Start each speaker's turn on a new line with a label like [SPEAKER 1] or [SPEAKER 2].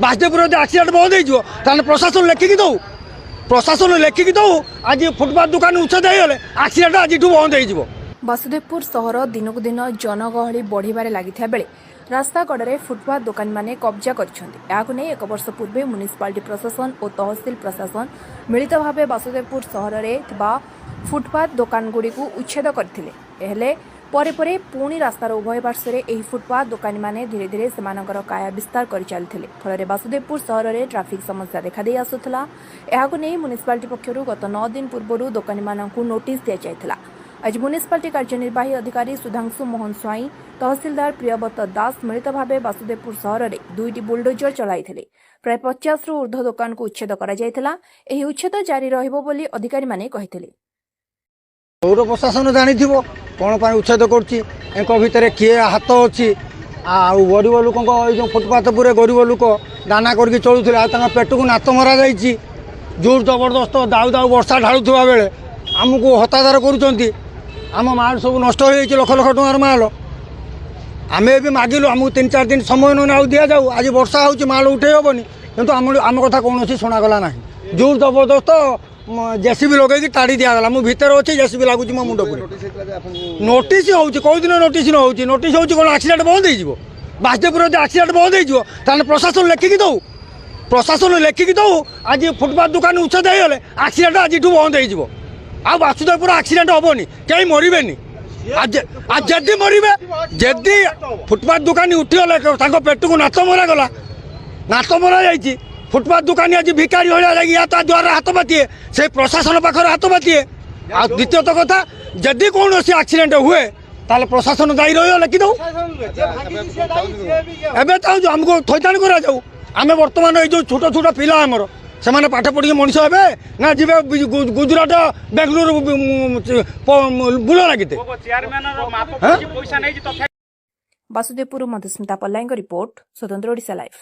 [SPEAKER 1] Basdevpur accident बंद हो प्रशासन लेखिकी दौ आज फुटपाथ दुकान उच्छेद होगले एक्सीडेंट आज बंद हो।
[SPEAKER 2] बासुदेवपुर सहर दिनकु दिन जनगहली बढ़िबारे लागिथा बेले रास्ता कड़े फुटपाथ दुकानी माने कब्जा कर एक वर्ष पूर्व म्युनिसिपालिटी प्रशासन और तहसिल प्रशासन मिलित भाव बासुदेवपुर सहर में फुटपाथ दुकान गुड़ी उच्छेद करते परे पुणी रास्तार उभय पार्श्व यह फुटपाथ दुकानी माने धीरे धीरे सेमानकर काया विस्तार कर चलते फल बासुदेवपुर सहर में ट्राफिक समस्या देखा आसूला। नहीं म्युनिसिपालिटी पक्षर गत 9 दिन पूर्व दुकानी मानक नोटिस दि जाइथिला। आज म्युनिसिपालिटी कार्यनिर्वाही अधिकारी सुधांशु मोहन स्वाई तहसिलदार प्रियव्रत दास मिलित भाव बासुदेवपुर सहर में 2टी बुलडोजर चलाइथिले प्राय 50 रु ऊर्ध्व दुकान को उच्छेद करा जाइथिला। एही उच्छेद जारी रहिबो बोली अधिकारी माने कहिथिले।
[SPEAKER 1] पौर प्रशासन जानिथिबो कौन पाई उच्छेद करछि एको भितरे किए हाथ अछि आ गरीब लोक जो फुटपाथ पुरे गरीब लोक दाना करके चलुथिले आ पेट को नात मरा जाइछि जोर जबरदस्त दाउ दाउ वर्षा ढालुवा बेले आमको हतादार करुँच आम माल सब नष्ट हो लक्ष लक्ष टकर माल आम भी मागिलु आमको 3-4 दिन समय ना दि जाऊ आज वर्षा हो माल उठे हेनी कितु आम कथा कौन शुणागला ना जोर जबरदस्त जेसीबी लगे ताड़ी दिगला मुझे भितर अच्छे जेसीबी लगुच मो मुंड नोटिस हो दिन नोटिस न नोटिस हो कौन एक्सीडेंट बंद हो बासदेवपुर एक्सीडेंट बंद हो प्रशासन लेखिकी दौ आज फुटपाथ दुकान उच्छेद होगले एक्सीडेंट आज बंद हो आ बासुदेवपुर एक्सीडेंट हेनी कहीं मरबे जदि मरबे जदि फुटपाथ दुकानी उठीगले पेट को नात मरा गला नात मरा जा फुटपाथ दुकानी आज भिकारी या द्वारा हाथ पातिए से प्रशासन पाखर हाथ पातिए आ द्वितीयत कथा जदि कौन एक्सीडेंट हुए ताले प्रशासन दायी रही लिखि दौ एवं चाहूँ आमको थैतान करा जाऊ आम बर्तमान ये छोट छोट पिला आमर से पाठ पढ़ी मनीष हे ना जी गुजरात बेंगलुरु बुल लगे।
[SPEAKER 2] बासुदेवपुर मधुस्मिता पल्लाई रिपोर्ट स्वतंत्र ओडिशा लाइव।